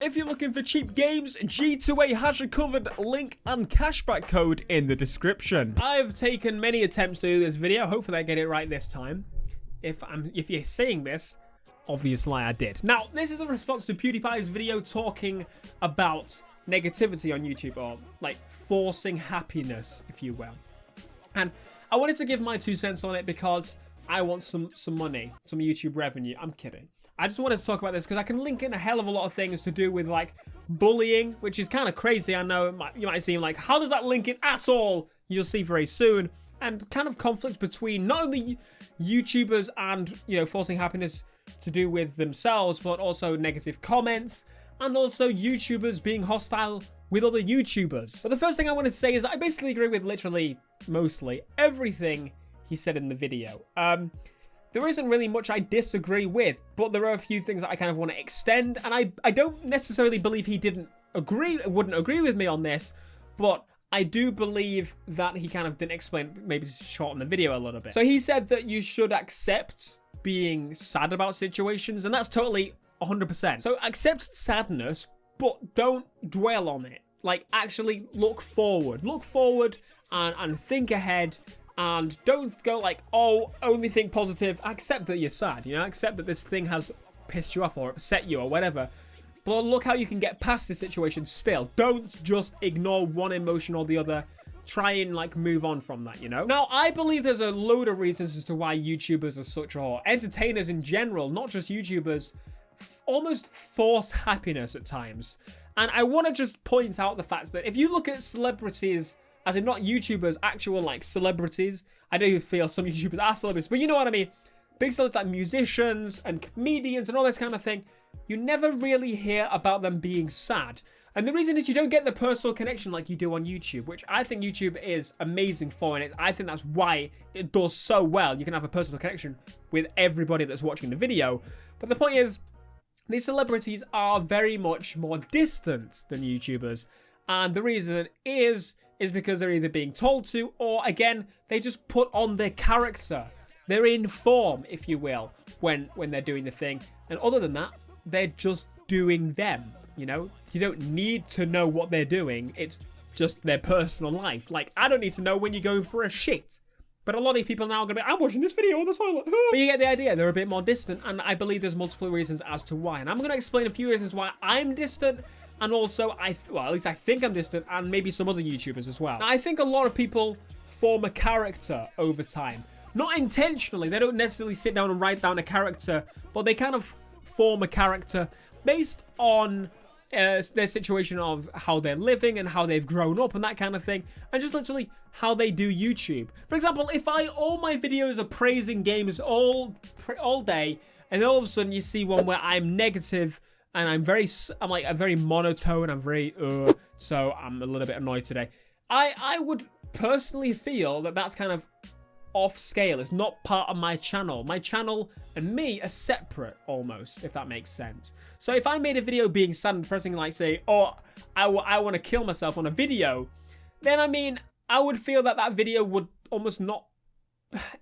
if you're looking for cheap games, G2A has you covered. Link and cashback code in the description. I've taken many attempts to do this video. Hopefully I get it right this time. If you're seeing this, obviously I did. Now, this is a response to PewDiePie's video talking about negativity on YouTube, or like forcing happiness, if you will. And I wanted to give my 2 cents on it because I want some money, some YouTube revenue. I'm kidding. I just wanted to talk about this because I can link in a hell of a lot of things to do with like bullying, which is kind of crazy. I know you might seem like, how does that link in at all? You'll see very soon. And kind of conflict between not only YouTubers and, you know, forcing happiness to do with themselves, but also negative comments and also YouTubers being hostile with other YouTubers. But the first thing I wanted to say is that I basically agree with literally mostly everything he said in the video. There isn't really much I disagree with, but there are a few things that I kind of want to extend, and I don't necessarily believe he wouldn't agree with me on this, but I do believe that he kind of didn't explain, maybe to shorten the video a little bit. So he said that you should accept being sad about situations, and that's totally 100%. So accept sadness, but don't dwell on it. Like, actually look forward and think ahead. And don't go like, oh, only think positive. Accept that you're sad, you know? Accept that this thing has pissed you off or upset you or whatever. But look how you can get past this situation still. Don't just ignore one emotion or the other. Try and like move on from that, you know? Now, I believe there's a load of reasons as to why YouTubers are such, or entertainers in general, not just YouTubers, almost force happiness at times. And I want to just point out the fact that if you look at celebrities, as in not YouTubers, actual like celebrities. I do feel some YouTubers are celebrities, but you know what I mean. Big celebrities like musicians and comedians and all this kind of thing. You never really hear about them being sad. And the reason is you don't get the personal connection like you do on YouTube, which I think YouTube is amazing for, and I think that's why it does so well. You can have a personal connection with everybody that's watching the video. But the point is, these celebrities are very much more distant than YouTubers. And the reason is because they're either being told to, or again, they just put on their character. They're in form, if you will, when they're doing the thing. And other than that, they're just doing them, you know? You don't need to know what they're doing. It's just their personal life. Like, I don't need to know when you're going for a shit. But a lot of people now are going to be, I'm watching this video on the toilet. But you get the idea. They're a bit more distant. And I believe there's multiple reasons as to why. And I'm going to explain a few reasons why I'm distant. And also, well, at least I think I'm distant, and maybe some other YouTubers as well. Now, I think a lot of people form a character over time. Not intentionally. They don't necessarily sit down and write down a character, but they kind of form a character based on their situation of how they're living and how they've grown up and that kind of thing, and just literally how they do YouTube. For example, if all my videos are praising games all day, and all of a sudden you see one where I'm negative, and I'm very monotone, I'm very, so I'm a little bit annoyed today. I would personally feel that that's kind of off scale. It's not part of my channel. My channel and me are separate almost, if that makes sense. So if I made a video being sad and depressing, like say, oh, I want to kill myself on a video, then I mean, I would feel that video would almost not,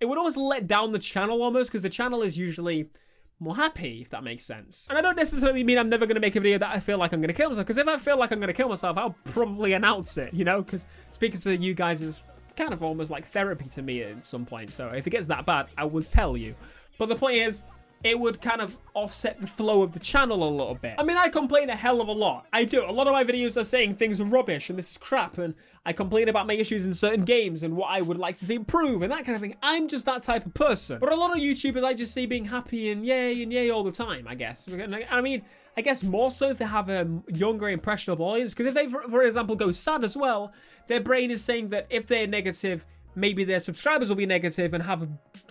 it would almost let down the channel almost, because the channel is usually more happy, if that makes sense. And I don't necessarily mean I'm never going to make a video that I feel like I'm going to kill myself, because if I feel like I'm going to kill myself, I'll probably announce it, you know, because speaking to you guys is kind of almost like therapy to me at some point. So if it gets that bad, I will tell you. But the point is, it would kind of offset the flow of the channel a little bit. I mean, I complain a hell of a lot. I do. A lot of my videos are saying things are rubbish and this is crap, and I complain about my issues in certain games and what I would like to see improve and that kind of thing. I'm just that type of person. But a lot of YouTubers I just see being happy and yay all the time, I guess. I mean, I guess more so if they have a younger, impressionable audience, because if they, for example, go sad as well, their brain is saying that if they're negative, maybe their subscribers will be negative and have a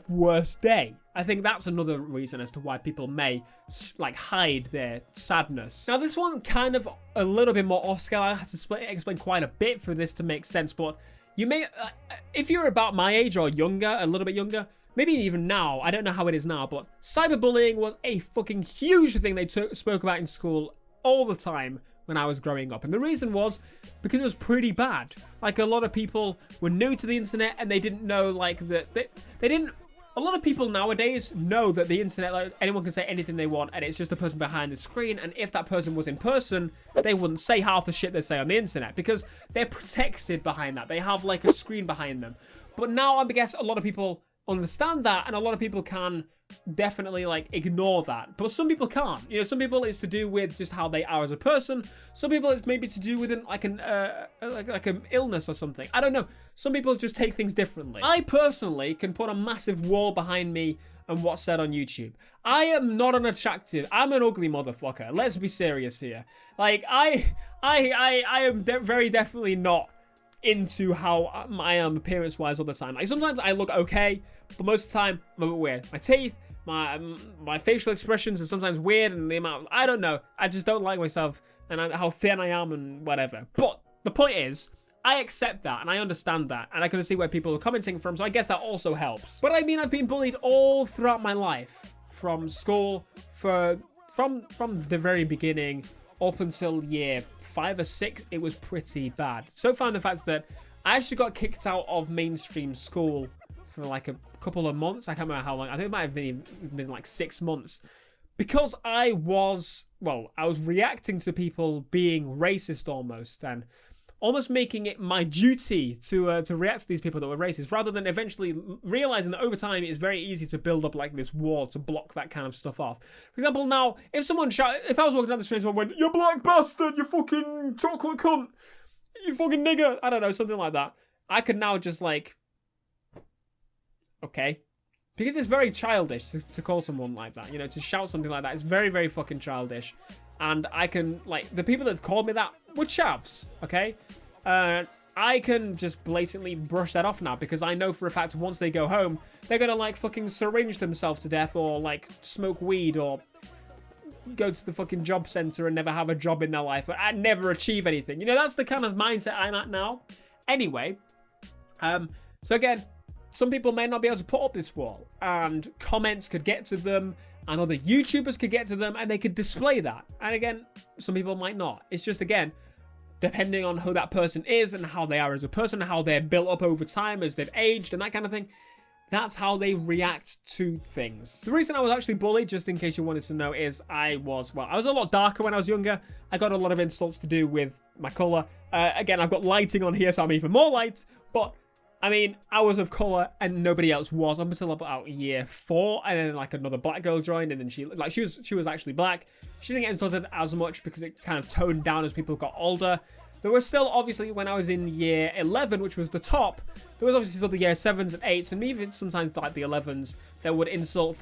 worse day. I think that's another reason as to why people may like hide their sadness. Now this one kind of a little bit more off scale. I have to explain quite a bit for this to make sense, but you may, if you're about my age or younger, a little bit younger, maybe even now, I don't know how it is now, but cyberbullying was a fucking huge thing they spoke about in school all the time when I was growing up. And the reason was because it was pretty bad. Like, a lot of people were new to the internet and they didn't know, like, that they didn't a lot of people nowadays know that the internet, like, anyone can say anything they want, and it's just the person behind the screen. And if that person was in person, they wouldn't say half the shit they say on the internet because they're protected behind that. They have like a screen behind them. But now I guess a lot of people understand that, and a lot of people can definitely like ignore that, but some people can't. You know, some people it's to do with just how they are as a person. Some people it's maybe to do with like an illness or something. I don't know. Some people just take things differently. I personally can put a massive wall behind me and what's said on YouTube. I am not unattractive. I'm an ugly motherfucker. Let's be serious here. Like I am very definitely not into how I am appearance-wise all the time. Like sometimes I look okay, but most of the time I'm a bit weird. My teeth, my facial expressions are sometimes weird, and the amount I don't know. I just don't like myself and how thin I am and whatever. But the point is, I accept that and I understand that, and I can see where people are commenting from. So I guess that also helps. But I mean, I've been bullied all throughout my life, from school, from the very beginning. Up until year 5 or 6, it was pretty bad. So far in the fact that I actually got kicked out of mainstream school for like a couple of months. I can't remember how long. I think it might have been like 6 months. Because I was reacting to people being racist almost, and almost making it my duty to react to these people that were racist, rather than eventually realizing that over time it's very easy to build up like this wall to block that kind of stuff off. For example, now if I was walking down the street and someone went, "You black bastard, you fucking chocolate cunt, you fucking nigger," I don't know, something like that, I could now just like, okay. Because it's very childish to call someone like that, you know, to shout something like that. It's very, very fucking childish. And I can, like, the people that called me that were chavs, okay? I can just blatantly brush that off now, because I know for a fact once they go home, they're gonna, like, fucking syringe themselves to death, or, like, smoke weed, or go to the fucking job center and never have a job in their life, and never achieve anything. You know, that's the kind of mindset I'm at now. Anyway, so again, some people may not be able to put up this wall, and comments could get to them, and other YouTubers could get to them, and they could display that. And again, some people might not. It's just, again, depending on who that person is and how they are as a person, and how they're built up over time as they've aged and that kind of thing. That's how they react to things. The reason I was actually bullied, just in case you wanted to know, is I was a lot darker when I was younger. I got a lot of insults to do with my colour. Again, I've got lighting on here, so I'm even more light, but I mean, I was of colour and nobody else was up until about year 4, and then like another black girl joined, and then she was actually black. She didn't get insulted as much because it kind of toned down as people got older. There was still, obviously, when I was in year 11, which was the top, there was obviously still the year 7s and 8s, and even sometimes like the 11s that would insult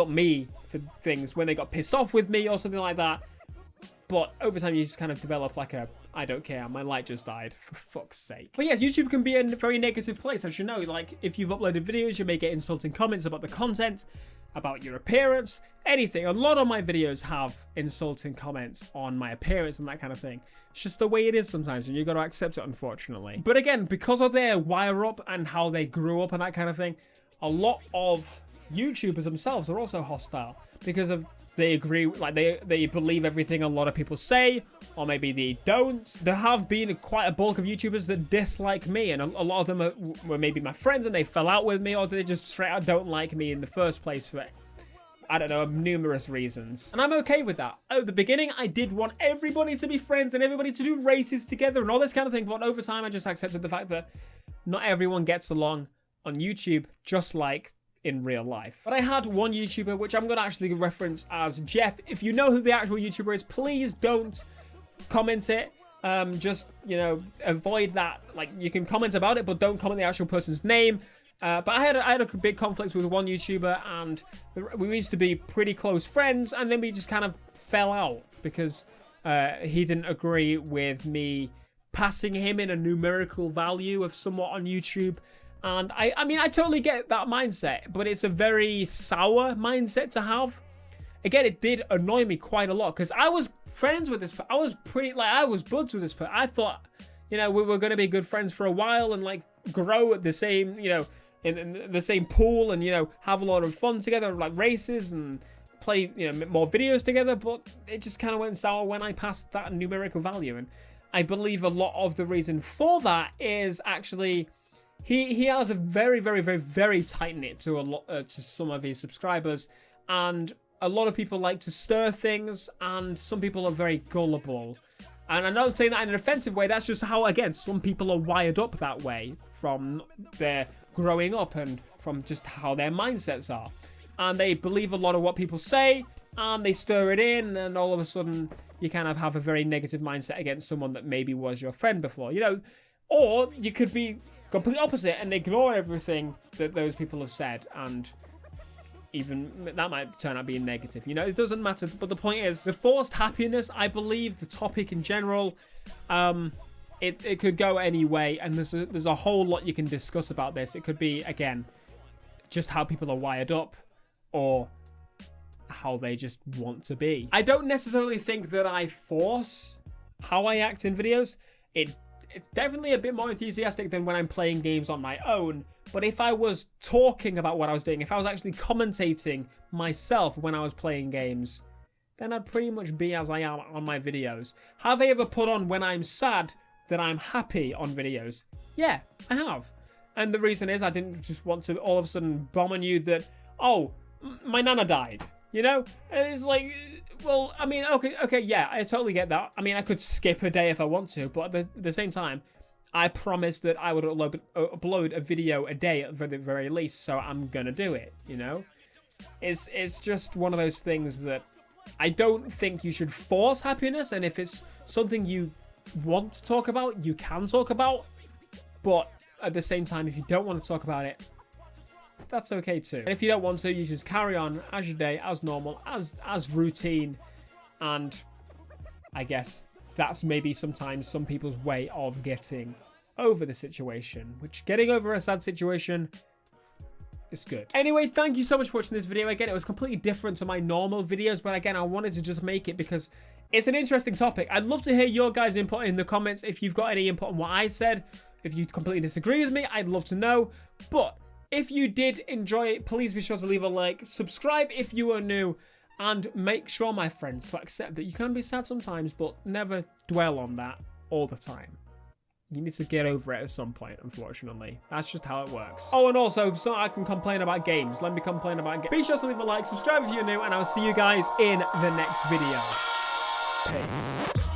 me for things when they got pissed off with me or something like that. But over time, you just kind of develop like a, I don't care, my light just died, for fuck's sake. But yes, YouTube can be a very negative place, as you know. Like, if you've uploaded videos, you may get insulting comments about the content, about your appearance, anything. A lot of my videos have insulting comments on my appearance and that kind of thing. It's just the way it is sometimes, and you've got to accept it, unfortunately. But again, because of their wire up and how they grew up and that kind of thing, a lot of YouTubers themselves are also hostile because of they agree, like they believe everything a lot of people say, or maybe they don't. There have been quite a bulk of YouTubers that dislike me, and a lot of them were maybe my friends and they fell out with me, or they just straight out don't like me in the first place for, I don't know, numerous reasons. And I'm okay with that. At the beginning, I did want everybody to be friends and everybody to do races together and all this kind of thing, but over time I just accepted the fact that not everyone gets along on YouTube just like in real life. But I had one YouTuber, which I'm going to actually reference as Jeff. If you know who the actual YouTuber is, please don't comment it. Just, you know, avoid that. Like, you can comment about it, but don't comment the actual person's name. But I had a big conflict with one YouTuber, and we used to be pretty close friends, and then we just kind of fell out because he didn't agree with me passing him in a numerical value of somewhat on YouTube. And I mean, I totally get that mindset, but it's a very sour mindset to have. Again, it did annoy me quite a lot because I was friends with this, I was buds with this person. I thought, you know, we were going to be good friends for a while and like grow at the same, you know, in the same pool, and, you know, have a lot of fun together, like races and play, you know, more videos together. But it just kind of went sour when I passed that numerical value. And I believe a lot of the reason for that is actually he has a very, very, very, very tight knit to a lot to some of his subscribers, and a lot of people like to stir things, and some people are very gullible. And I'm not saying that in an offensive way. That's just how, again, some people are wired up that way from their growing up and from just how their mindsets are. And they believe a lot of what people say, and they stir it in, and all of a sudden you kind of have a very negative mindset against someone that maybe was your friend before, you know. Or you could be completely opposite and ignore everything that those people have said, and even that might turn out being negative, you know. It doesn't matter. But the point is, the forced happiness, I believe, the topic in general, it could go any way, and there's a whole lot you can discuss about this. It could be, again, just how people are wired up, or how they just want to be. I don't necessarily think that I force how I act in videos. It's definitely a bit more enthusiastic than when I'm playing games on my own. But if I was talking about what I was doing, if I was actually commentating myself when I was playing games, then I'd pretty much be as I am on my videos. Have I ever put on when I'm sad that I'm happy on videos? Yeah, I have. And the reason is I didn't just want to all of a sudden bomb on you that, oh, my nana died, you know? And it's like, well, I mean, okay, yeah, I totally get that. I mean, I could skip a day if I want to, but at the same time, I promised that I would upload a video a day at the very least, so I'm gonna do it, you know? It's just one of those things that I don't think you should force happiness, and if it's something you want to talk about, you can talk about, but at the same time, if you don't want to talk about it, that's okay too. And if you don't want to, you just carry on as your day, as normal, as routine, and I guess that's maybe sometimes some people's way of getting over the situation, which getting over a sad situation is good. Anyway, thank you so much for watching this video. Again, it was completely different to my normal videos, but again, I wanted to just make it because it's an interesting topic. I'd love to hear your guys' input in the comments. If you've got any input on what I said, if you completely disagree with me, I'd love to know. But if you did enjoy it, please be sure to leave a like, subscribe if you are new, and make sure, my friends, to accept that you can be sad sometimes, but never dwell on that all the time. You need to get over it at some point, unfortunately. That's just how it works. Oh, and also, so I can complain about games. Let me complain about games. Be sure to leave a like, subscribe if you're new, and I'll see you guys in the next video. Peace.